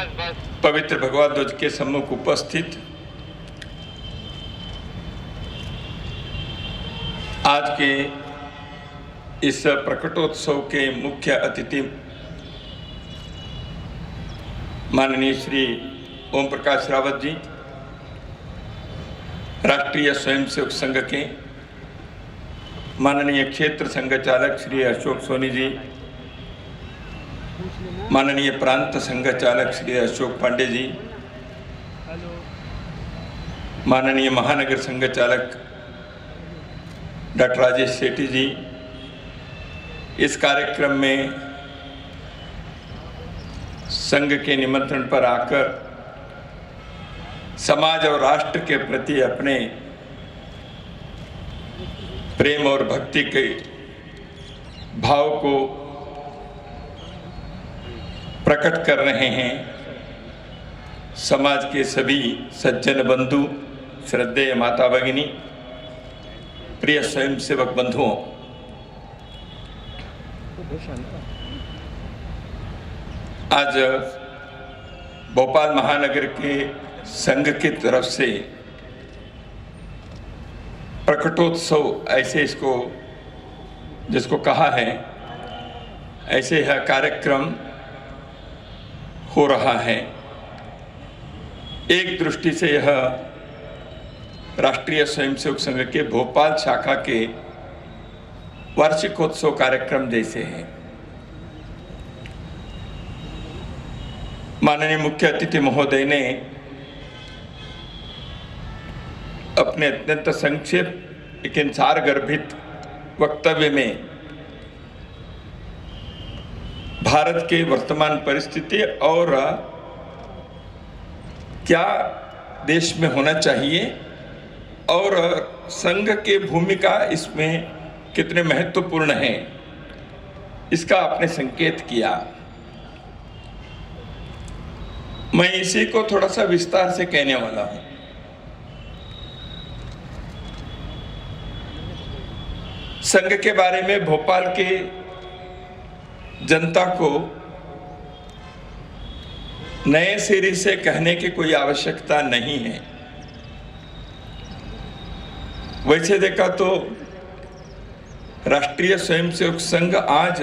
पवित्र भगवा ध्वज के सम्मुख उपस्थित आज के इस प्रकटोत्सव के मुख्य अतिथि माननीय श्री ओम प्रकाश रावत जी, राष्ट्रीय स्वयंसेवक संघ के माननीय क्षेत्र संघ चालक श्री अशोक सोनी जी, माननीय प्रांत संघ चालक श्री अशोक पांडे जी, माननीय महानगर संघ चालक डॉक्टर राजेश सेठी जी, इस कार्यक्रम में संघ के निमंत्रण पर आकर समाज और राष्ट्र के प्रति अपने प्रेम और भक्ति के भाव को प्रकट कर रहे हैं। समाज के सभी सज्जन बंधु, श्रद्धेय माता भगिनी, प्रिय स्वयंसेवक बंधुओं, आज भोपाल महानगर के संघ की तरफ से प्रकटोत्सव ऐसे इसको जिसको कहा है, ऐसे यह कार्यक्रम हो रहा है। एक दृष्टि से यह राष्ट्रीय स्वयंसेवक संघ के भोपाल शाखा के वार्षिकोत्सव कार्यक्रम जैसे है। माननीय मुख्य अतिथि महोदय ने अपने अत्यंत संक्षेप लेकिन सारगर्भित वक्तव्य में भारत के वर्तमान परिस्थिति और क्या देश में होना चाहिए और संघ की भूमिका इसमें कितने महत्वपूर्ण है, इसका आपने संकेत किया। मैं इसी को थोड़ा सा विस्तार से कहने वाला हूं। संघ के बारे में भोपाल के जनता को नए सिरे से कहने की कोई आवश्यकता नहीं है। वैसे देखा तो राष्ट्रीय स्वयंसेवक संघ आज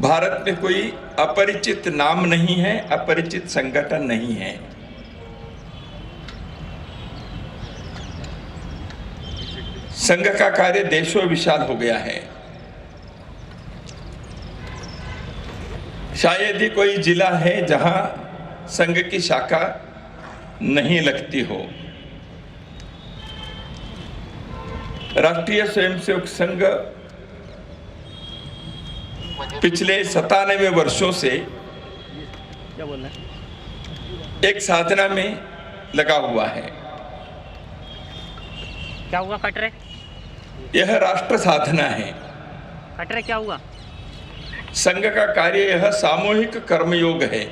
भारत में कोई अपरिचित नाम नहीं है, अपरिचित संगठन नहीं है। संघ का कार्य देशों विशाल हो गया है। शायद ही कोई जिला है जहां संघ की शाखा नहीं लगती हो। राष्ट्रीय स्वयंसेवक संघ पिछले 97 वर्षों से एक साधना में लगा हुआ है। क्या हुआ कटरे? यह राष्ट्र साधना है। कटरे क्या हुआ? संघ का कार्य यह सामूहिक कर्मयोग है।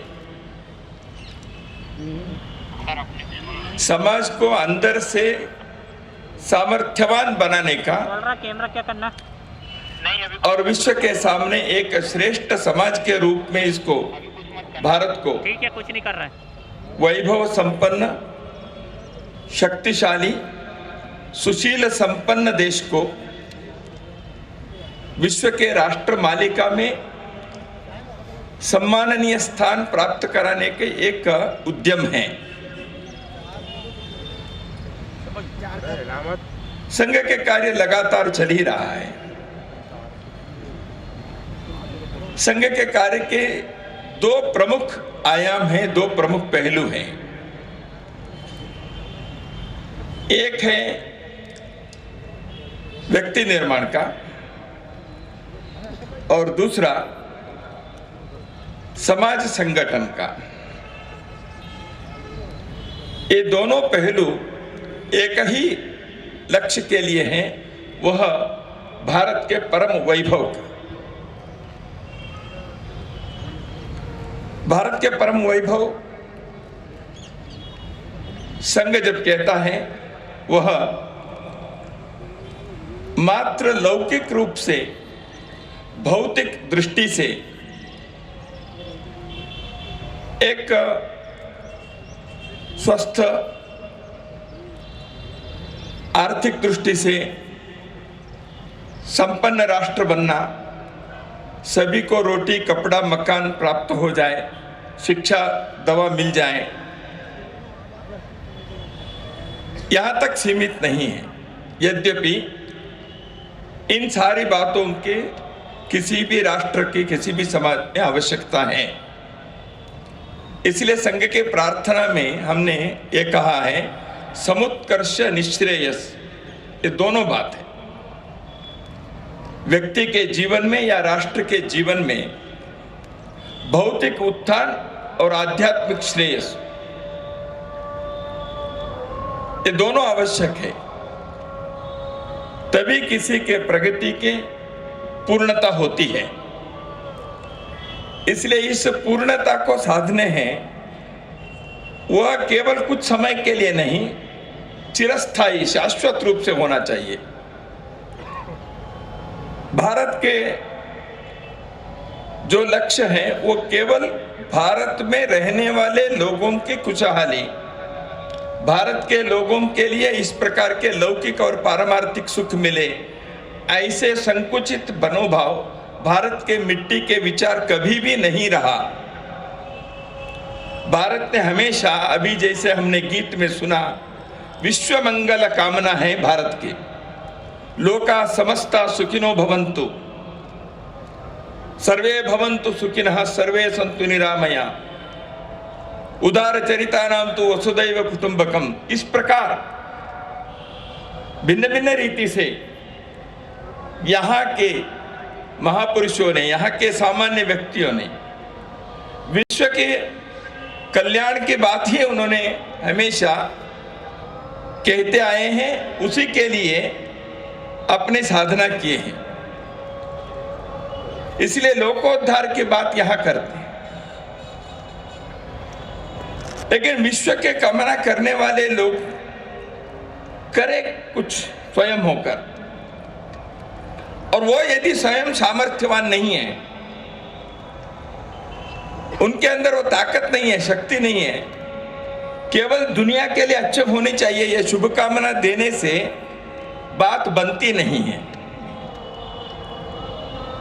समाज को अंदर से सामर्थ्यवान बनाने का कैमरा क्या करना और विश्व के सामने एक श्रेष्ठ समाज के रूप में इसको भारत को ठीक है, कुछ नहीं कर रहा है। वैभव संपन्न, शक्तिशाली, सुशील संपन्न देश को विश्व के राष्ट्र मालिका में सम्माननीय स्थान प्राप्त कराने के एक उद्यम है। संघ के कार्य लगातार चल ही रहा है। संघ के कार्य के दो प्रमुख आयाम हैं, दो प्रमुख पहलू हैं। एक है व्यक्ति निर्माण का और दूसरा समाज संगठन का। ये दोनों पहलू एक ही लक्ष्य के लिए हैं, वह भारत के परम वैभव का। भारत के परम वैभव संघ जब कहता है वह मात्र लौकिक रूप से, भौतिक दृष्टि से एक स्वस्थ आर्थिक दृष्टि से संपन्न राष्ट्र बनना, सभी को रोटी कपड़ा मकान प्राप्त हो जाए, शिक्षा दवा मिल जाए, यहाँ तक सीमित नहीं है। यद्यपि इन सारी बातों के किसी भी राष्ट्र की, किसी भी समाज में आवश्यकता है। इसलिए संघ के प्रार्थना में हमने ये कहा है, समुत्कर्ष निश्रेयस, ये दोनों बात है। व्यक्ति के जीवन में या राष्ट्र के जीवन में भौतिक उत्थान और आध्यात्मिक श्रेयस, ये दोनों आवश्यक है, तभी किसी के प्रगति की पूर्णता होती है। इसलिए इस पूर्णता को साधने हैं, वह केवल कुछ समय के लिए नहीं, चिरस्थायी शाश्वत रूप से होना चाहिए। भारत के जो लक्ष्य हैं वो केवल भारत में रहने वाले लोगों की खुशहाली, भारत के लोगों के लिए इस प्रकार के लौकिक और पारमार्थिक सुख मिले, ऐसे संकुचित मनोभाव भारत के मिट्टी के विचार कभी भी नहीं रहा। भारत ने हमेशा, अभी जैसे हमने गीत में सुना, विश्व मंगल कामना है भारत की। लोका समस्ता सुखिनो भवन्तु, सर्वे भवन्तु सुखिनः, सर्वे सन्तु निरामया, उदार चरिता नाम तो वसुदैव कुटुंबकम। इस प्रकार भिन्न भिन्न रीति से यहाँ के महापुरुषों ने, यहाँ के सामान्य व्यक्तियों ने विश्व के कल्याण की बात ही उन्होंने हमेशा कहते आए हैं, उसी के लिए अपने साधना किए हैं। इसलिए लोकोद्धार की बात यहाँ करते हैं। लेकिन विश्व के कामना करने वाले लोग करें कुछ स्वयं होकर, और वो यदि स्वयं सामर्थ्यवान नहीं है, उनके अंदर वो ताकत नहीं है, शक्ति नहीं है, केवल दुनिया के लिए अच्छे होनी चाहिए, ये शुभकामना देने से बात बनती नहीं है।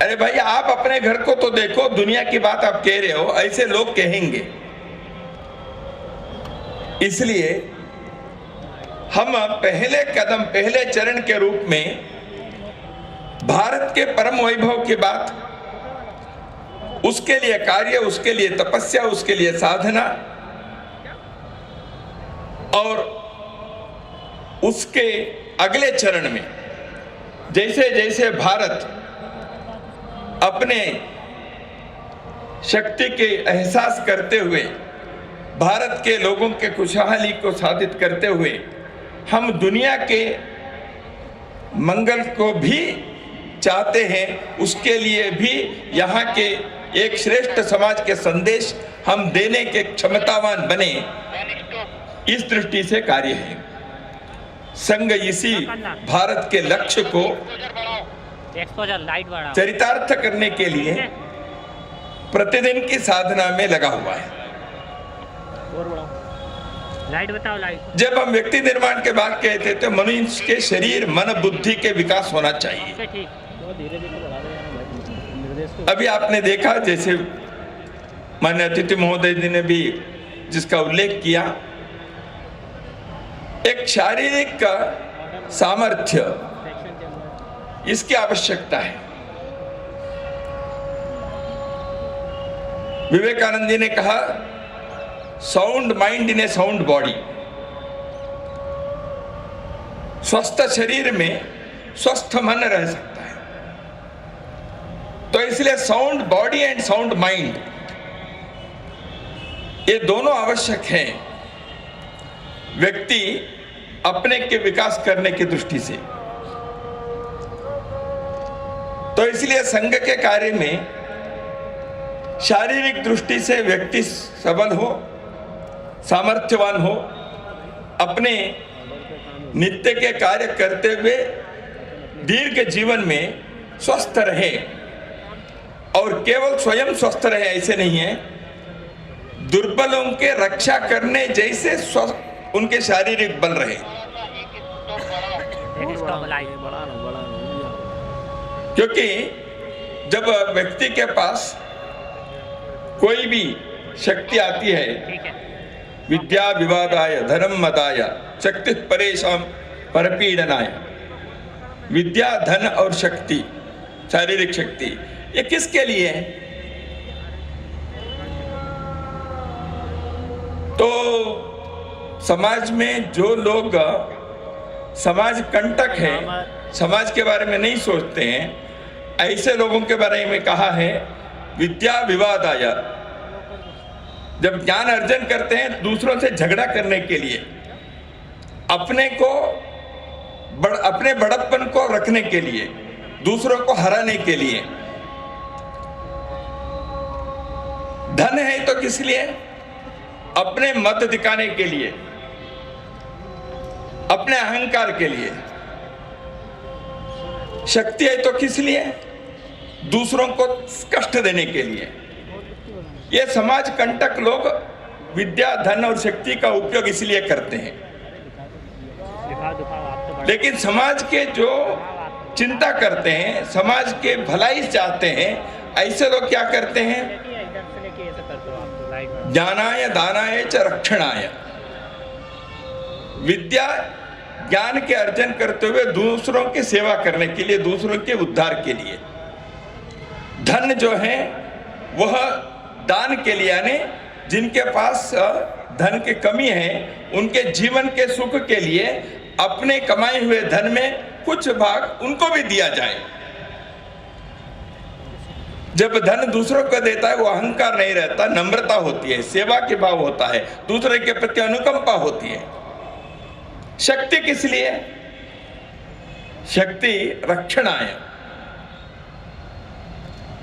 अरे भाई, आप अपने घर को तो देखो, दुनिया की बात आप कह रहे हो, ऐसे लोग कहेंगे। इसलिए हम पहले कदम, पहले चरण के रूप में भारत के परम वैभव की बात, उसके लिए कार्य, उसके लिए तपस्या, उसके लिए साधना, और उसके अगले चरण में जैसे जैसे भारत अपने शक्ति के एहसास करते हुए, भारत के लोगों के खुशहाली को साधित करते हुए, हम दुनिया के मंगल को भी चाहते हैं, उसके लिए भी यहाँ के एक श्रेष्ठ समाज के संदेश हम देने के क्षमतावान बने, इस दृष्टि से कार्य है। संघ इसी भारत के लक्ष्य को चरितार्थ करने के लिए प्रतिदिन की साधना में लगा हुआ है। लाइट बताओ, लाइट। जब हम व्यक्ति निर्माण के बात कहते थे, मनुष्य के शरीर, मन, बुद्धि के विकास होना चाहिए। अभी आपने देखा, जैसे माननीय अतिथि महोदय जी ने भी जिसका उल्लेख किया, एक शारीरिक सामर्थ्य, इसकी आवश्यकता है। विवेकानंद जी ने कहा, sound mind in A sound body. स्वस्थ शरीर में स्वस्थ मन रह सकता है। तो इसलिए sound body and sound mind, ये दोनों आवश्यक हैं व्यक्ति अपने के विकास करने की दृष्टि से। तो इसलिए संघ के कार्य में शारीरिक दृष्टि से व्यक्ति सबल हो, सामर्थ्यवान हो, अपने नित्य के कार्य करते हुए दीर्घ जीवन में स्वस्थ रहे, और केवल स्वयं स्वस्थ रहे ऐसे नहीं है, दुर्बलों के रक्षा करने जैसे उनके शारीरिक बल रहे। Stop light. क्योंकि जब व्यक्ति के पास कोई भी शक्ति आती है, ठीक है। विद्या विवादाय धर्म मदाय शक्ति परेशान परपीडनाय, विद्या धन और शक्ति, शारीरिक शक्ति, ये किसके लिए है? तो समाज में जो लोग समाज कंटक है, समाज के बारे में नहीं सोचते हैं, ऐसे लोगों के बारे में कहा है विद्या विवादाय। जब ज्ञान अर्जन करते हैं दूसरों से झगड़ा करने के लिए, अपने बड़प्पन को रखने के लिए, दूसरों को हराने के लिए। धन है तो किस लिए? अपने मत दिखाने के लिए, अपने अहंकार के लिए। शक्ति है तो किस लिए? दूसरों को कष्ट देने के लिए। ये समाज कंटक लोग विद्या धन और शक्ति का उपयोग इसलिए करते हैं। लेकिन समाज के जो चिंता करते हैं, समाज के भलाई चाहते हैं, ऐसे लोग क्या करते हैं? ज्ञानाय दानाय च रक्षणाय, विद्या ज्ञान के अर्जन करते हुए दूसरों की सेवा करने के लिए, दूसरों के उद्धार के लिए। धन जो है वह दान के लिए, यानी जिनके पास धन की कमी है उनके जीवन के सुख के लिए अपने कमाए हुए धन में कुछ भाग उनको भी दिया जाए। जब धन दूसरों को देता है वो अहंकार नहीं रहता, नम्रता होती है, सेवा के भाव होता है, दूसरे के प्रति अनुकंपा होती है। शक्ति किस लिए? शक्ति रक्षणाय,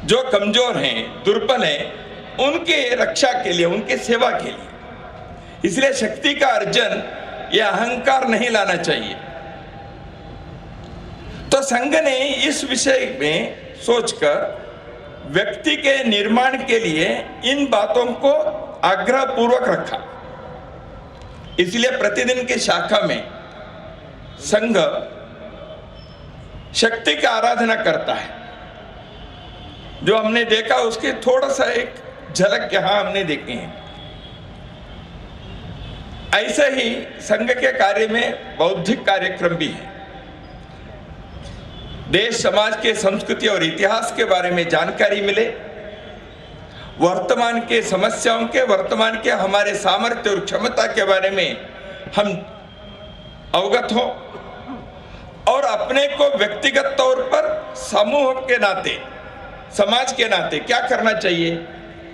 जो कमजोर हैं, दुर्बल हैं, उनके रक्षा के लिए, उनके सेवा के लिए। इसलिए शक्ति का अर्जन यह अहंकार नहीं लाना चाहिए। तो संघ ने इस विषय में सोचकर व्यक्ति के निर्माण के लिए इन बातों को आग्रह पूर्वक रखा। इसलिए प्रतिदिन की शाखा में संघ शक्ति की आराधना करता है। जो हमने देखा उसके थोड़ा सा एक झलक यहां हमने देखे हैं। ऐसे ही संघ के कार्य में बौद्धिक कार्यक्रम भी है। देश समाज के संस्कृति और इतिहास के बारे में जानकारी मिले, वर्तमान के समस्याओं के, वर्तमान के हमारे सामर्थ्य और क्षमता के बारे में हम अवगत हो, और अपने को व्यक्तिगत तौर पर समूह के नाते, समाज के नाते क्या करना चाहिए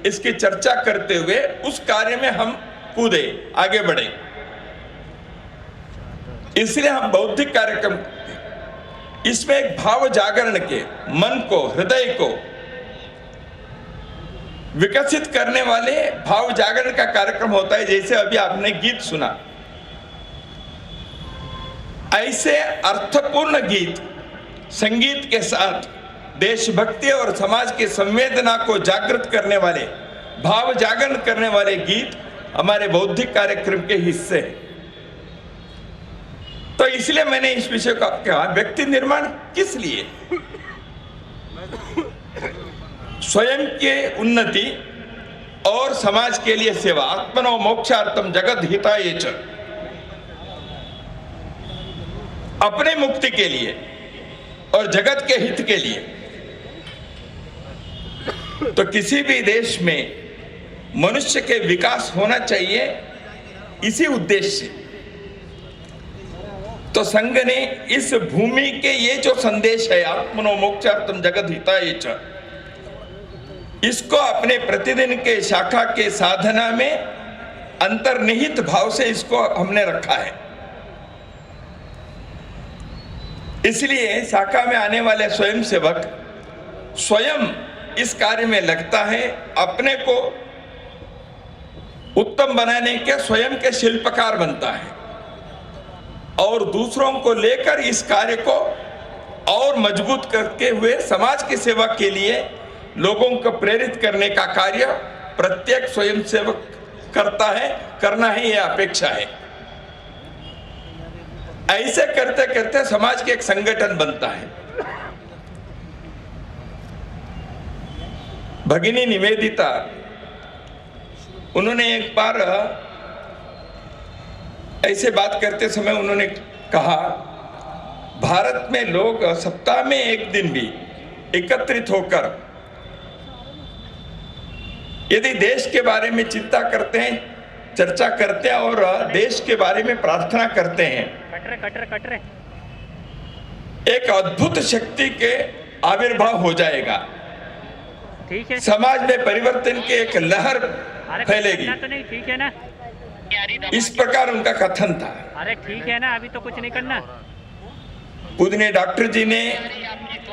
इसकी चर्चा करते हुए उस कार्य में हम कूदे, आगे बढ़े। इसलिए हम बौद्धिक कार्यक्रम, इसमें एक भाव जागरण के, मन को, हृदय को विकसित करने वाले भाव जागरण का कार्यक्रम होता है। जैसे अभी आपने गीत सुना, ऐसे अर्थपूर्ण गीत संगीत के साथ देशभक्ति और समाज की संवेदना को जागृत करने वाले, भाव जागरण करने वाले गीत हमारे बौद्धिक कार्यक्रम के हिस्से हैं। तो इसलिए मैंने इस विषय को कहा, व्यक्ति निर्माण किस लिए? स्वयं के उन्नति और समाज के लिए सेवा। आत्मनो मोक्षार्थम जगत हिताय च, अपने मुक्ति के लिए और जगत के हित के लिए। तो किसी भी देश में मनुष्य के विकास होना चाहिए इसी उद्देश्य से। तो संघ ने इस भूमि के ये जो संदेश है, आत्मनो मोक्षार्थम जगत हिताय च, इसको अपने प्रतिदिन के शाखा के साधना में अंतर्निहित भाव से इसको हमने रखा है। इसलिए शाखा में आने वाले स्वयं सेवक स्वयं इस कार्य में लगता है, अपने को उत्तम बनाने के स्वयं के शिल्पकार बनता है, और दूसरों को लेकर इस कार्य को और मजबूत करके हुए समाज की सेवा के लिए लोगों को प्रेरित करने का कार्य प्रत्येक स्वयंसेवक करता है, करना ही यह अपेक्षा है। ऐसे करते करते समाज के एक संगठन बनता है। भगिनी निवेदिता, उन्होंने एक बार ऐसे बात करते समय उन्होंने कहा, भारत में लोग सप्ताह में एक दिन भी एकत्रित होकर यदि देश के बारे में चिंता करते हैं, चर्चा करते हैं और देश के बारे में प्रार्थना करते हैं, कट रहे एक अद्भुत शक्ति के आविर्भाव हो जाएगा। ठीक है, समाज में परिवर्तन की एक लहर फैलेगी। तो नहीं, ठीक है ना? इस प्रकार उनका कथन था। अरे ठीक है ना, अभी तो कुछ नहीं करना। पूजनीय डॉक्टर जी ने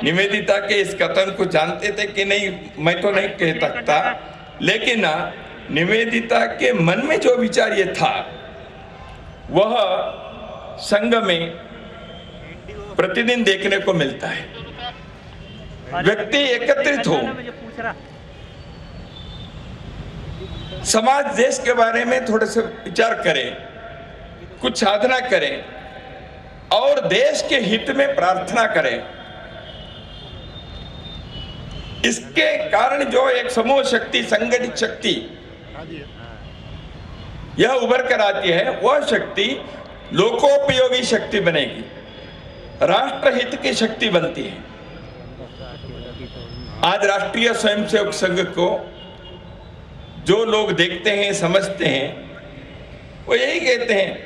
निवेदिता के इस कथन को जानते थे कि नहीं, मैं तो नहीं कह सकता, लेकिन निवेदिता के मन में जो विचार ये था, वह संघ में प्रतिदिन देखने को मिलता है। व्यक्ति एकत्रित हो, समाज देश के बारे में थोड़े से विचार करें, कुछ साधना करें और देश के हित में प्रार्थना करें। इसके कारण जो एक समूह शक्ति, संगठित शक्ति यह उभर कर आती है, वह शक्ति लोकोपयोगी शक्ति बनेगी, राष्ट्रहित की शक्ति बनती है। आज राष्ट्रीय स्वयंसेवक संघ को जो लोग देखते हैं, समझते हैं, वो यही कहते हैं,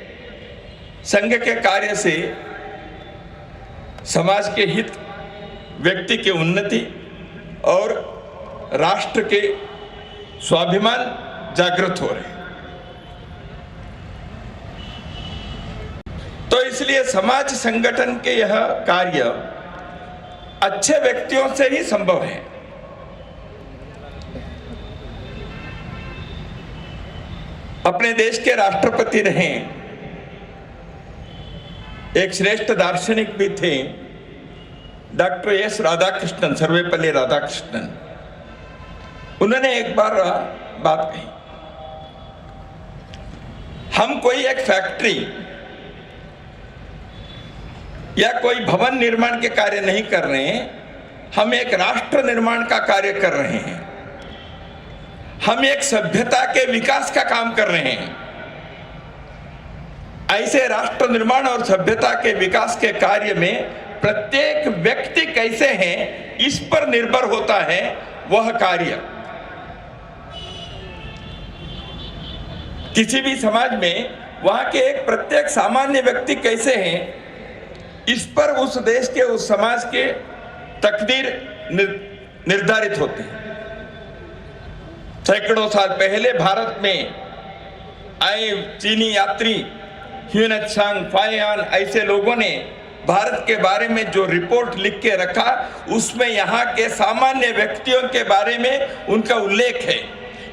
संघ के कार्य से समाज के हित, व्यक्ति की उन्नति और राष्ट्र के स्वाभिमान जागृत हो रहे हैं। तो इसलिए समाज संगठन के यह कार्य अच्छे व्यक्तियों से ही संभव है। अपने देश के राष्ट्रपति रहे, एक श्रेष्ठ दार्शनिक भी थे, डॉक्टर एस राधाकृष्णन, सर्वेपल्ली राधाकृष्णन। उन्होंने एक बार बात कही, हम कोई एक फैक्ट्री या कोई भवन निर्माण के कार्य नहीं कर रहे हैं, हम एक राष्ट्र निर्माण का कार्य कर रहे हैं। हम एक सभ्यता के विकास का काम कर रहे हैं। ऐसे राष्ट्र निर्माण और सभ्यता के विकास के कार्य में प्रत्येक व्यक्ति कैसे हैं, इस पर निर्भर होता है वह कार्य। किसी भी समाज में वहां के एक प्रत्येक सामान्य व्यक्ति कैसे हैं, इस पर उस देश के, उस समाज के तकदीर निर्धारित होते हैं। सैकड़ों साल पहले भारत में आए चीनी यात्री ह्यून त्सांग, फाहियान, ऐसे लोगों ने भारत के बारे में जो रिपोर्ट लिख के रखा, उसमें यहाँ के सामान्य व्यक्तियों के बारे में उनका उल्लेख है।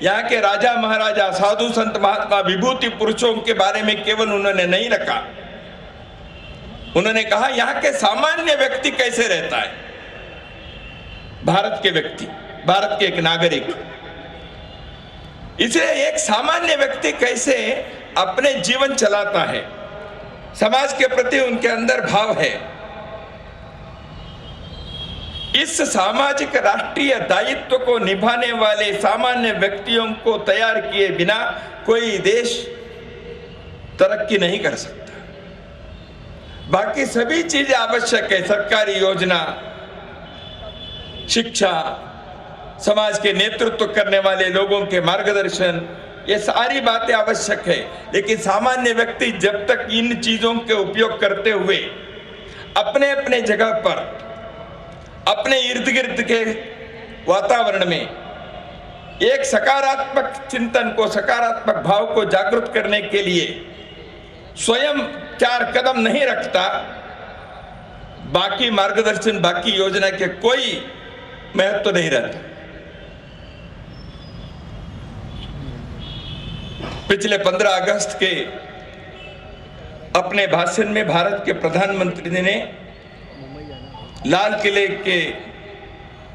यहाँ के राजा महाराजा, साधु संत महात्मा, विभूति पुरुषों के बारे में केवल उन्होंने नहीं रखा, उन्होंने कहा यहाँ के सामान्य व्यक्ति कैसे रहता है, भारत के व्यक्ति, भारत के एक नागरिक। इसलिए एक सामान्य व्यक्ति कैसे अपने जीवन चलाता है, समाज के प्रति उनके अंदर भाव है, इस सामाजिक राष्ट्रीय दायित्व को निभाने वाले सामान्य व्यक्तियों को तैयार किए बिना कोई देश तरक्की नहीं कर सकता। बाकी सभी चीजें आवश्यक है, सरकारी योजना, शिक्षा, समाज के नेतृत्व करने वाले लोगों के मार्गदर्शन, ये सारी बातें आवश्यक है। लेकिन सामान्य व्यक्ति जब तक इन चीजों के उपयोग करते हुए अपने अपने जगह पर, अपने इर्द गिर्द के वातावरण में एक सकारात्मक चिंतन को, सकारात्मक भाव को जागृत करने के लिए स्वयं 4 कदम नहीं रखता, बाकी मार्गदर्शन, बाकी योजना के कोई महत्व तो नहीं रहता। पिछले 15 अगस्त के अपने भाषण में भारत के प्रधानमंत्री ने लाल किले के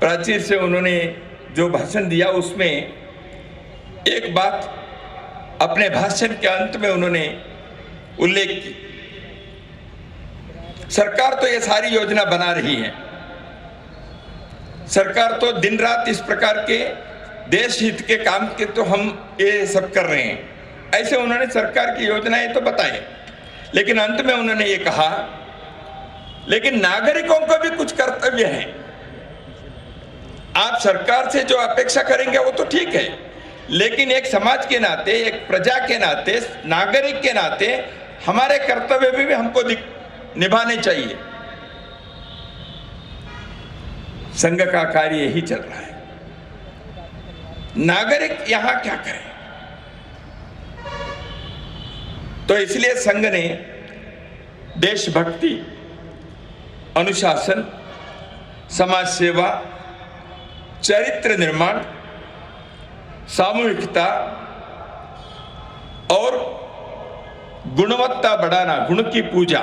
प्राचीर से उन्होंने जो भाषण दिया, उसमें एक बात अपने भाषण के अंत में उन्होंने उल्लेख की। सरकार तो ये सारी योजना बना रही है, सरकार तो दिन रात इस प्रकार के देश हित के काम के तो हम ये सब कर रहे हैं, ऐसे उन्होंने सरकार की योजनाएं तो बताई। लेकिन अंत में उन्होंने ये कहा, लेकिन नागरिकों को भी कुछ कर्तव्य है। आप सरकार से जो अपेक्षा करेंगे वो तो ठीक है, लेकिन एक समाज के नाते, एक प्रजा के नाते, नागरिक के नाते हमारे कर्तव्य भी हमको निभाने चाहिए। संघ का कार्य यही चल रहा है। नागरिक यहां क्या करें? तो इसलिए संघ ने देशभक्ति, अनुशासन, समाज सेवा, चरित्र निर्माण, सामूहिकता और गुणवत्ता बढ़ाना, गुण की पूजा,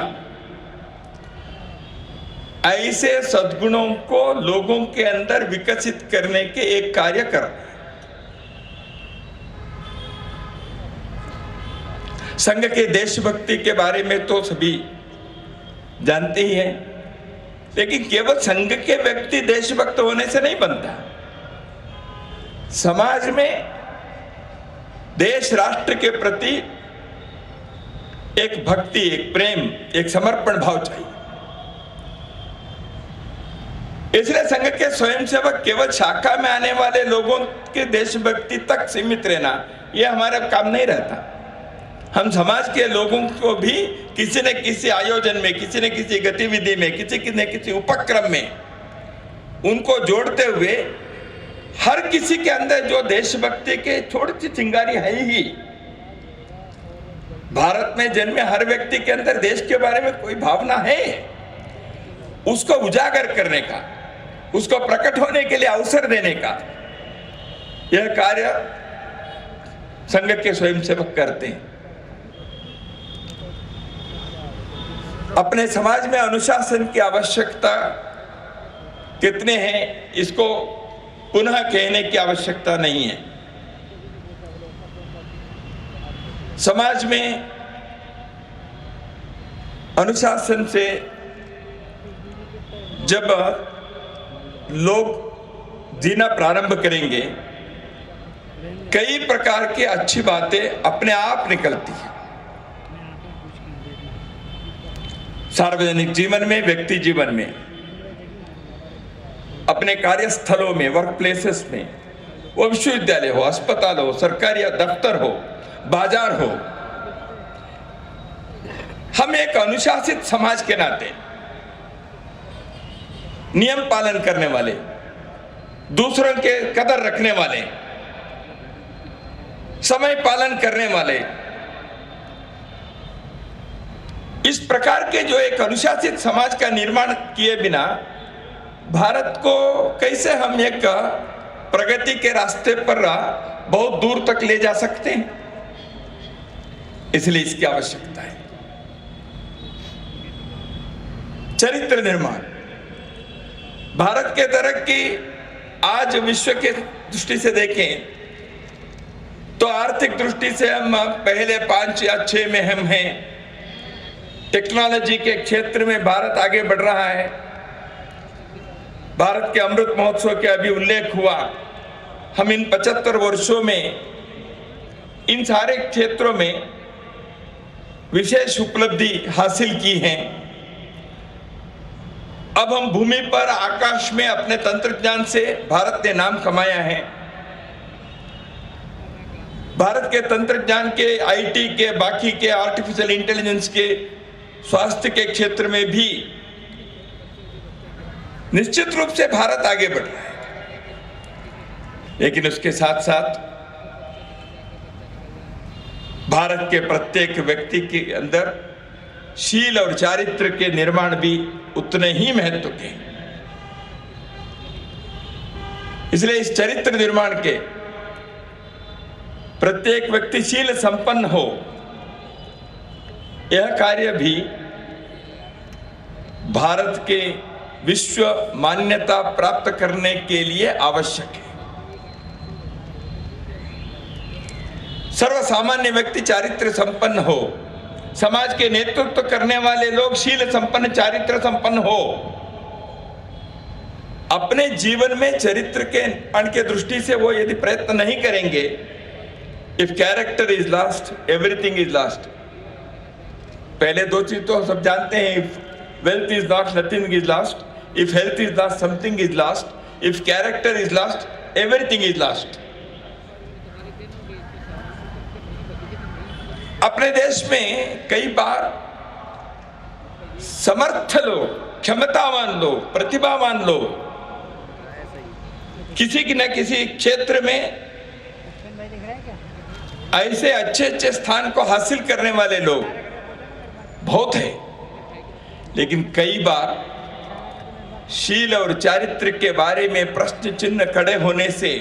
ऐसे सद्गुणों को लोगों के अंदर विकसित करने के एक कार्य कर रहे हैं। संघ के देशभक्ति के बारे में तो सभी जानते ही हैं, लेकिन केवल संघ के व्यक्ति देशभक्त होने से नहीं बनता। समाज में देश राष्ट्र के प्रति एक भक्ति, एक प्रेम, एक समर्पण भाव चाहिए। इसलिए संघ के स्वयंसेवक केवल शाखा में आने वाले लोगों के देशभक्ति तक सीमित रहना यह हमारा काम नहीं रहता। हम समाज के लोगों को भी किसी न किसी आयोजन में, किसी न किसी गतिविधि में, किसी न किसी उपक्रम में उनको जोड़ते हुए हर किसी के अंदर जो देशभक्ति के थोड़ी सी चिंगारी है ही। भारत में जन्मे हर व्यक्ति के अंदर देश के बारे में कोई भावना है, उसको उजागर करने का, उसको प्रकट होने के लिए अवसर देने का यह कार्य संघ के स्वयंसेवक करते हैं। अपने समाज में अनुशासन की आवश्यकता कितने हैं, इसको पुनः कहने की आवश्यकता नहीं है। समाज में अनुशासन से जब लोग जीना प्रारंभ करेंगे, कई प्रकार की अच्छी बातें अपने आप निकलती हैं। सार्वजनिक जीवन में, व्यक्ति जीवन में, अपने कार्यस्थलों में, वर्क प्लेसेस में, वो विश्वविद्यालय हो, अस्पताल हो, सरकारी दफ्तर हो, बाजार हो, हम एक अनुशासित समाज के नाते नियम पालन करने वाले, दूसरों के कदर रखने वाले, समय पालन करने वाले, इस प्रकार के जो एक अनुशासित समाज का निर्माण किए बिना भारत को कैसे हम एक प्रगति के रास्ते पर बहुत दूर तक ले जा सकते हैं? इसलिए इसकी आवश्यकता है। चरित्र निर्माण, भारत के तरक्की आज विश्व के दृष्टि से देखें तो आर्थिक दृष्टि से हम पहले 5 या 6 में हम हैं। टेक्नोलॉजी के क्षेत्र में भारत आगे बढ़ रहा है। भारत के अमृत महोत्सव के अभी उल्लेख हुआ, हम इन 75 वर्षों में इन सारे क्षेत्रों में विशेष उपलब्धि हासिल की है। अब हम भूमि पर, आकाश में अपने तंत्रज्ञान से भारत ने नाम कमाया है। भारत के तंत्रज्ञान के, आईटी के, बाकी के आर्टिफिशियल इंटेलिजेंस के, स्वास्थ्य के क्षेत्र में भी निश्चित रूप से भारत आगे बढ़ रहा है। लेकिन उसके साथ साथ भारत के प्रत्येक व्यक्ति के अंदर शील और चारित्र के निर्माण भी उतने ही महत्व के हैं। इसलिए इस चरित्र निर्माण के प्रत्येक व्यक्ति शील संपन्न हो, यह कार्य भी भारत के विश्व मान्यता प्राप्त करने के लिए आवश्यक है। सर्वसामान्य व्यक्ति चारित्र संपन्न हो, समाज के नेतृत्व करने वाले लोग शील संपन्न, चारित्र संपन्न हो। अपने जीवन में चरित्र के निर्माण के दृष्टि से वो यदि प्रयत्न नहीं करेंगे, if character is lost everything is lost. पहले दो चीज तो सब जानते हैं, if wealth is lost nothing is lost, if health is lost something is lost, if character is lost everything is lost. अपने देश में कई बार समर्थ लोग, क्षमतावान लोग, प्रतिभावान लोग किसी की न किसी क्षेत्र में ऐसे अच्छे अच्छे स्थान को हासिल करने वाले लोग बहुत हैं, लेकिन कई बार शील और चारित्र के बारे में प्रश्न चिन्ह खड़े होने से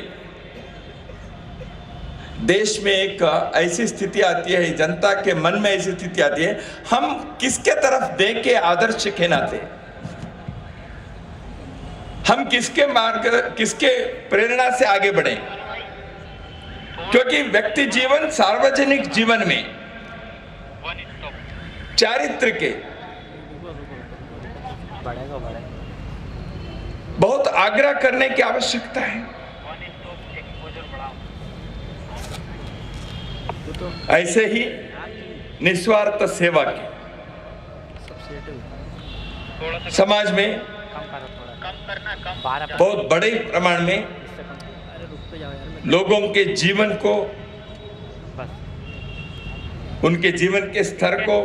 देश में एक ऐसी स्थिति आती है, जनता के मन में ऐसी स्थिति आती है, हम किसके तरफ देख के आदर्श कहलाते, हम किसके मार्ग, किसके प्रेरणा से आगे बढ़े। क्योंकि व्यक्ति जीवन, सार्वजनिक जीवन में चारित्र के बहुत आग्रह करने की आवश्यकता है। ऐसे ही निस्वार्थ सेवा की समाज में बहुत बड़े प्रमाण में लोगों के जीवन को, उनके जीवन के स्तर को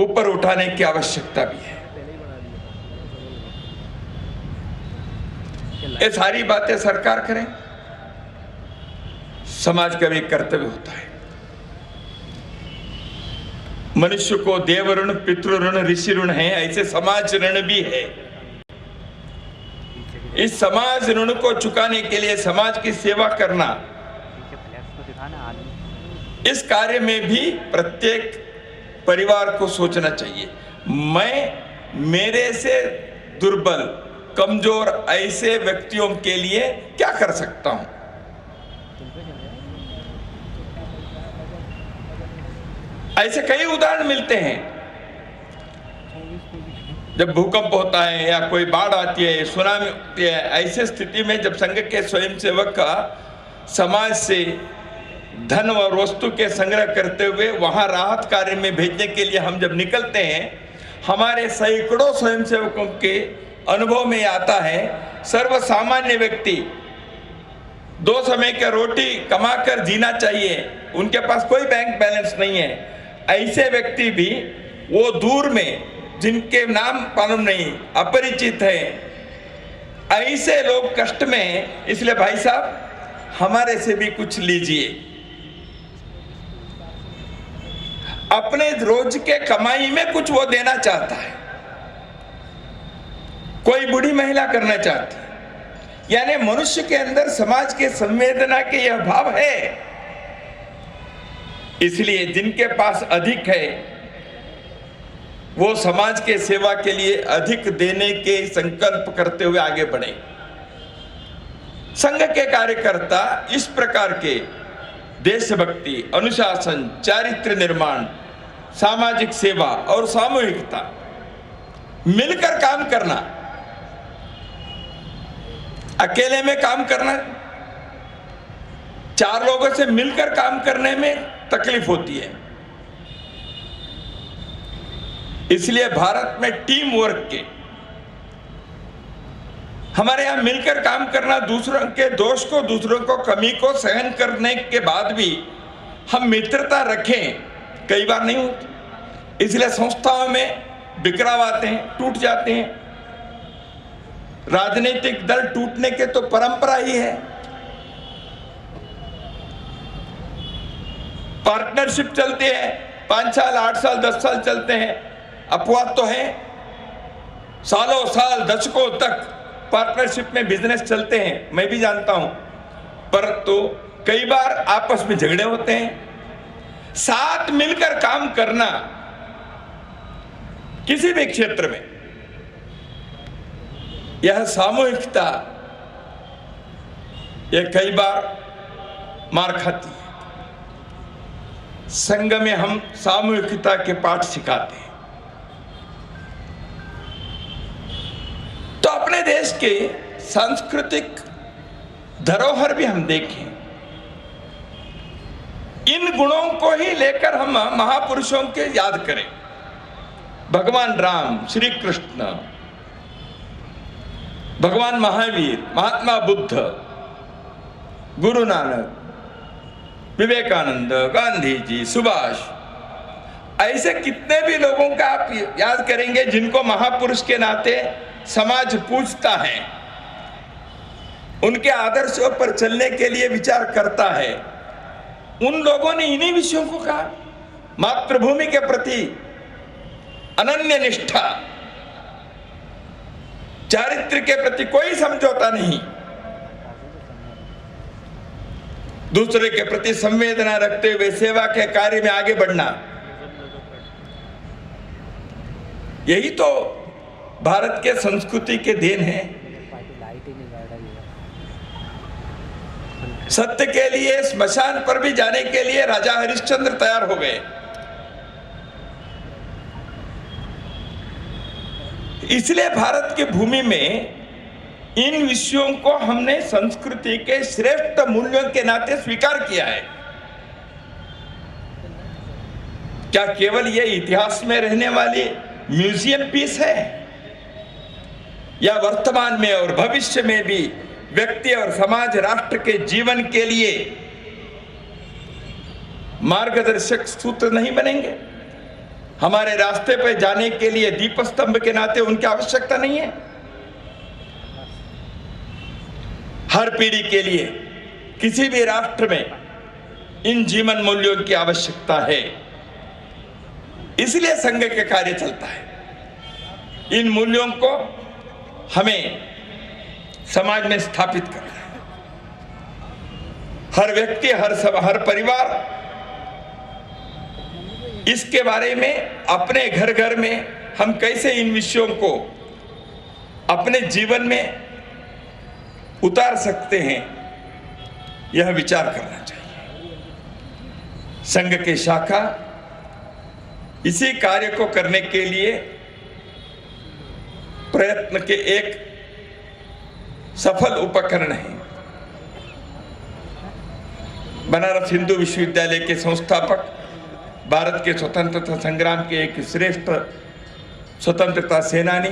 ऊपर उठाने की आवश्यकता भी है। ये सारी बातें सरकार करें, समाज का भी कर्तव्य होता है। मनुष्य को देव ऋण, पितृ ऋण, ऋषि ऋण है, ऐसे समाज ऋण भी है। इस समाज ऋण को चुकाने के लिए समाज की सेवा करना, इस कार्य में भी प्रत्येक परिवार को सोचना चाहिए, मैं मेरे से दुर्बल, कमजोर ऐसे व्यक्तियों के लिए क्या कर सकता हूं। ऐसे कई उदाहरण मिलते हैं। जब भूकंप होता है या कोई बाढ़ आती है, सुनामी होती है, ऐसे स्थिति में जब संघ के स्वयंसेवक का समाज से धन और वस्तु के संग्रह करते हुए वहां राहत कार्य में भेजने के लिए हम जब निकलते हैं, हमारे सैकड़ों स्वयंसेवकों के अनुभव में आता है, सर्वसामान्य व्यक्ति 2 समय की रोटी कमाकर जीना चाहिए, उनके पास कोई बैंक बैलेंस नहीं है, ऐसे व्यक्ति भी वो दूर में जिनके नाम मालूम नहीं, अपरिचित है, ऐसे लोग कष्ट में हैं, इसलिए भाई साहब हमारे से भी कुछ लीजिए। अपने रोज के कमाई में कुछ वो देना चाहता है। कोई बूढ़ी महिला करना चाहती है। यानी मनुष्य के अंदर समाज के संवेदना के यह भाव है। इसलिए जिनके पास अधिक है वो समाज के सेवा के लिए अधिक देने के संकल्प करते हुए आगे बढ़े। संघ के कार्यकर्ता इस प्रकार के देशभक्ति, अनुशासन, चारित्र निर्माण, सामाजिक सेवा और सामूहिकता, मिलकर काम करना, अकेले में काम करना, 4 लोगों से मिलकर काम करने में तकलीफ होती है। इसलिए भारत में टीम वर्क के, हमारे यहां मिलकर काम करना, दूसरों के दोष को, दूसरों को कमी को सहन करने के बाद भी हम मित्रता रखें, कई बार नहीं होती। इसलिए संस्थाओं में बिखराव आते हैं, टूट जाते हैं। राजनीतिक दल टूटने के तो परंपरा ही है। पार्टनरशिप चलती है, 5 साल, 8 साल, 10 साल चलते हैं। अपवाद तो है, सालों साल, दशकों तक पार्टनरशिप में बिजनेस चलते हैं, मैं भी जानता हूं। पर तो कई बार आपस में झगड़े होते हैं। साथ मिलकर काम करना किसी भी क्षेत्र में, यह सामूहिकता, यह कई बार मार खाती है। संघ में हम सामूहिकता के पाठ सिखाते हैं। तो अपने देश के सांस्कृतिक धरोहर भी हम देखें, इन गुणों को ही लेकर हम महापुरुषों के याद करें। भगवान राम, श्री कृष्ण, भगवान महावीर, महात्मा बुद्ध, गुरु नानक, विवेकानंद, गांधी जी, सुभाष, ऐसे कितने भी लोगों का आप याद करेंगे जिनको महापुरुष के नाते समाज पूछता है, उनके आदर्शों पर चलने के लिए विचार करता है। उन लोगों ने इन्हीं विषयों को कहा। मातृभूमि के प्रति अनन्य निष्ठा, चारित्र के प्रति कोई समझौता नहीं, दूसरे के प्रति संवेदना रखते हुए सेवा के कार्य में आगे बढ़ना, यही तो भारत के संस्कृति के देन है। सत्य के लिए स्मशान पर भी जाने के लिए राजा हरिश्चंद्र तैयार हो गए। इसलिए भारत की भूमि में इन विषयों को हमने संस्कृति के श्रेष्ठ मूल्यों के नाते स्वीकार किया है। क्या केवल ये इतिहास में रहने वाली म्यूजियम पीस है, या वर्तमान में और भविष्य में भी व्यक्ति और समाज राष्ट्र के जीवन के लिए मार्गदर्शक सूत्र नहीं बनेंगे? हमारे रास्ते पर जाने के लिए दीप स्तंभ के नाते उनकी आवश्यकता नहीं है? हर पीढ़ी के लिए किसी भी राष्ट्र में इन जीवन मूल्यों की आवश्यकता है। इसलिए संघ के कार्य चलता है। इन मूल्यों को हमें समाज में स्थापित करना है। हर व्यक्ति, हर परिवार इसके बारे में अपने घर घर में हम कैसे इन विषयों को अपने जीवन में उतार सकते हैं, यह विचार करना चाहिए। संघ की शाखा इसी कार्य को करने के लिए प्रयत्न के एक सफल उपकरण है। बनारस हिंदू विश्वविद्यालय के संस्थापक, भारत के स्वतंत्रता संग्राम के एक श्रेष्ठ स्वतंत्रता सेनानी,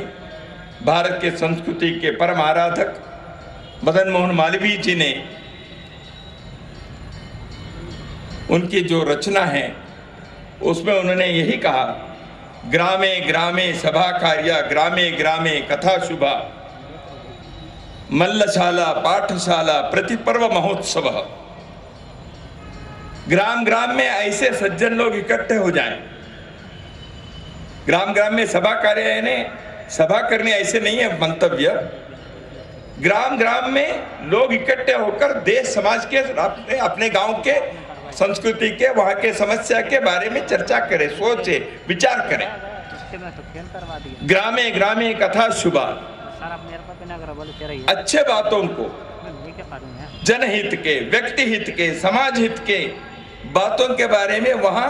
भारत के संस्कृति के परम आराधक मदन मोहन मालवीय जी ने उनकी जो रचना है उसमें उन्होंने यही कहा, ग्रामे ग्रामे सभा कार्या, ग्रामे ग्रामे कथा शुभा, मल्लशाला पाठशाला प्रतिपर्व महोत्सव। ग्राम ग्राम में ऐसे सज्जन लोग इकट्ठे हो जाएं। ग्राम ग्राम में सभा कार्य यानी सभा करनी ऐसे नहीं है मंतव्य। ग्राम ग्राम में लोग इकट्ठे होकर देश समाज के अपने गांव के संस्कृति के, वहां के समस्या के बारे में चर्चा करें, सोचे, विचार करें। ग्रामे ग्रामे कथा शुभा, अच्छे बातों को, जनहित के, व्यक्ति हित के, समाज हित के बातों के बारे में वहां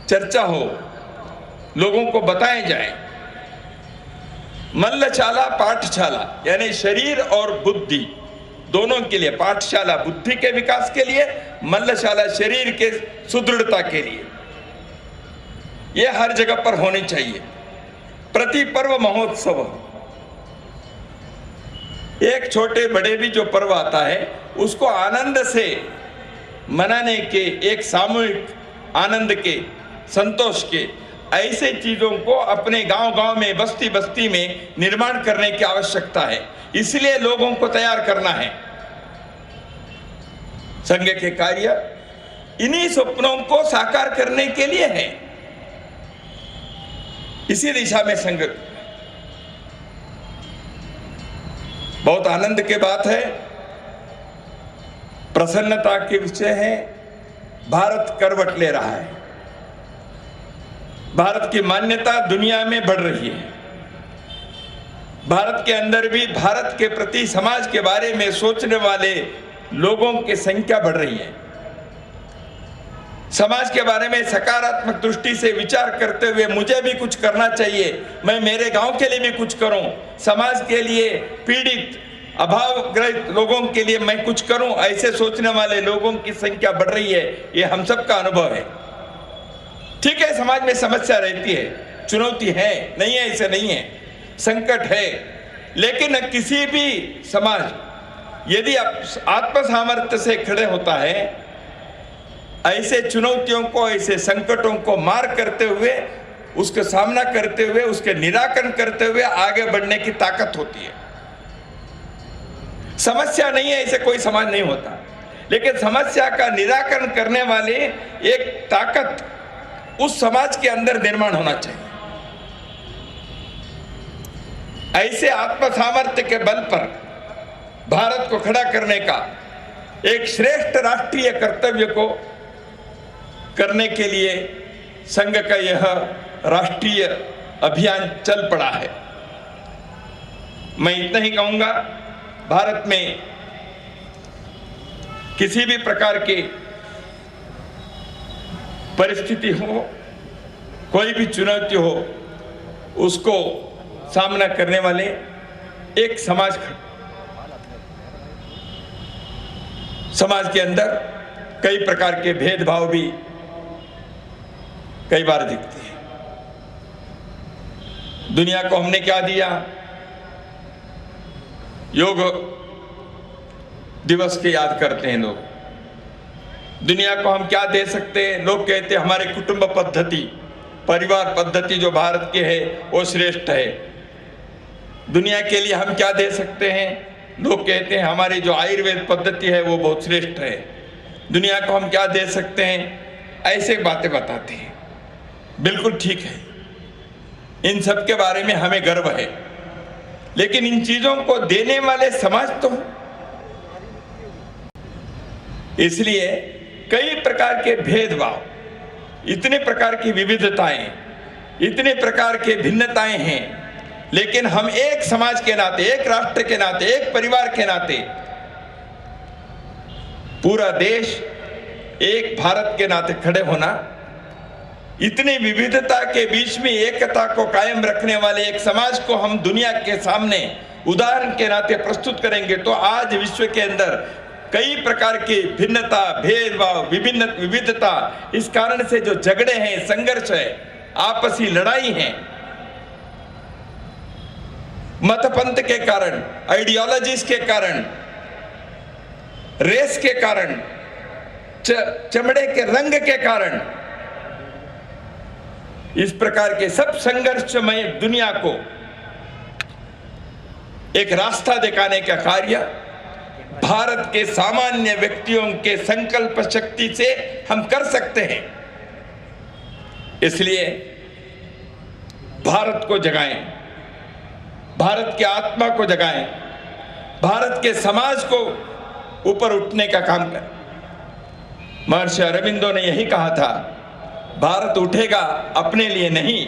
चर्चा हो, लोगों को बताए जाए। मल्लशाला पाठशाला यानी शरीर और बुद्धि दोनों के लिए, पाठशाला बुद्धि के विकास के लिए, मल्लशाला शरीर के सुदृढ़ता के लिए, यह हर जगह पर होनी चाहिए। प्रति पर्व महोत्सव, एक छोटे बड़े भी जो पर्व आता है उसको आनंद से मनाने के, एक सामूहिक आनंद के, संतोष के, ऐसे चीजों को अपने गांव गांव में, बस्ती बस्ती में निर्माण करने की आवश्यकता है। इसलिए लोगों को तैयार करना है। संघ के कार्य इन्हीं सपनों को साकार करने के लिए है। इसी दिशा में संघ, बहुत आनंद की बात है, प्रसन्नता के विषय है। भारत करवट ले रहा है। भारत की मान्यता दुनिया में बढ़ रही है। भारत के अंदर भी भारत के प्रति, समाज के बारे में सोचने वाले लोगों की संख्या बढ़ रही है। समाज के बारे में सकारात्मक दृष्टि से विचार करते हुए मुझे भी कुछ करना चाहिए, मैं मेरे गांव के लिए भी कुछ करूं, समाज के लिए पीड़ित अभावग्रस्त लोगों के लिए मैं कुछ करूं, ऐसे सोचने वाले लोगों की संख्या बढ़ रही है। ये हम सबका अनुभव है। ठीक है, समाज में समस्या रहती है, चुनौती है, नहीं है ऐसे नहीं है, संकट है, लेकिन किसी भी समाज यदि आत्मसामर्थ्य से खड़े होता है, ऐसे चुनौतियों को, ऐसे संकटों को मार करते हुए, उसका सामना करते हुए, उसके निराकरण करते हुए आगे बढ़ने की ताकत होती है। समस्या नहीं है ऐसे कोई समाज नहीं होता, लेकिन समस्या का निराकरण करने वाले एक ताकत उस समाज के अंदर निर्माण होना चाहिए। ऐसे आत्मसामर्थ्य के बल पर भारत को खड़ा करने का एक श्रेष्ठ राष्ट्रीय कर्तव्य को करने के लिए संघ का यह राष्ट्रीय अभियान चल पड़ा है। मैं इतना ही कहूंगा, भारत में किसी भी प्रकार की परिस्थिति हो, कोई भी चुनौती हो, उसको सामना करने वाले एक समाज के अंदर कई प्रकार के भेदभाव भी कई बार दिखते हैं। दुनिया को हमने क्या दिया? योग दिवस के याद करते हैं लोग। दुनिया को हम क्या दे सकते हैं? लोग कहते हैं हमारे कुटुंब पद्धति, परिवार पद्धति जो भारत के है वो श्रेष्ठ है। दुनिया के लिए हम क्या दे सकते हैं? लोग कहते हैं हमारी जो आयुर्वेद पद्धति है वो बहुत श्रेष्ठ है। दुनिया को हम क्या दे सकते हैं? ऐसे बातें बताते हैं। बिल्कुल ठीक है, इन सब के बारे में हमें गर्व है, लेकिन इन चीजों को देने वाले समाज तो, इसलिए कई प्रकार के भेदभाव, इतने प्रकार की विविधताएं, इतने प्रकार के भिन्नताएं हैं, लेकिन हम एक समाज के नाते, एक राष्ट्र के नाते, एक परिवार के नाते, पूरा देश एक भारत के नाते खड़े होना, इतनी विविधता के बीच में एकता को कायम रखने वाले एक समाज को हम दुनिया के सामने उदाहरण के नाते प्रस्तुत करेंगे, तो आज विश्व के अंदर कई प्रकार की भिन्नता, भेदभाव, विविधता, इस कारण से जो झगड़े हैं, संघर्ष है, आपसी लड़ाई है, मतपंथ के कारण, आइडियोलॉजीज के कारण, रेस के कारण, चमड़े के रंग के कारण, इस प्रकार के सब संघर्षमय दुनिया को एक रास्ता दिखाने का कार्य भारत के सामान्य व्यक्तियों के संकल्प शक्ति से हम कर सकते हैं। इसलिए भारत को जगाएं, भारत की आत्मा को जगाएं, भारत के समाज को ऊपर उठने का काम करें। महर्षि अरविंदो ने यही कहा था, भारत उठेगा अपने लिए नहीं,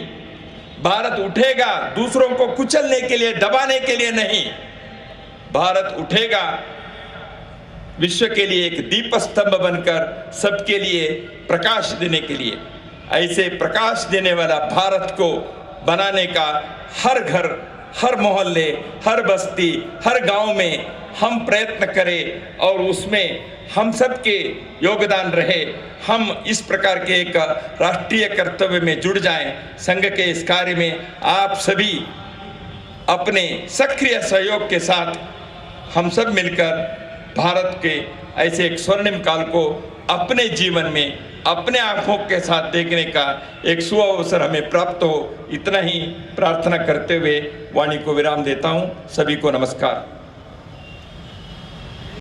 भारत उठेगा दूसरों को कुचलने के लिए, दबाने के लिए नहीं, भारत उठेगा विश्व के लिए एक दीप स्तंभ बनकर सबके लिए प्रकाश देने के लिए। ऐसे प्रकाश देने वाला भारत को बनाने का हर घर, हर मोहल्ले, हर बस्ती, हर गांव में हम प्रयत्न करें और उसमें हम सबके योगदान रहे। हम इस प्रकार के एक राष्ट्रीय कर्तव्य में जुड़ जाएं। संघ के इस कार्य में आप सभी अपने सक्रिय सहयोग के साथ हम सब मिलकर भारत के ऐसे एक स्वर्णिम काल को अपने जीवन में अपने आंखों के साथ देखने का एक सुअवसर हमें प्राप्त हो, इतना ही प्रार्थना करते हुए वाणी को विराम देता हूं। सभी को नमस्कार।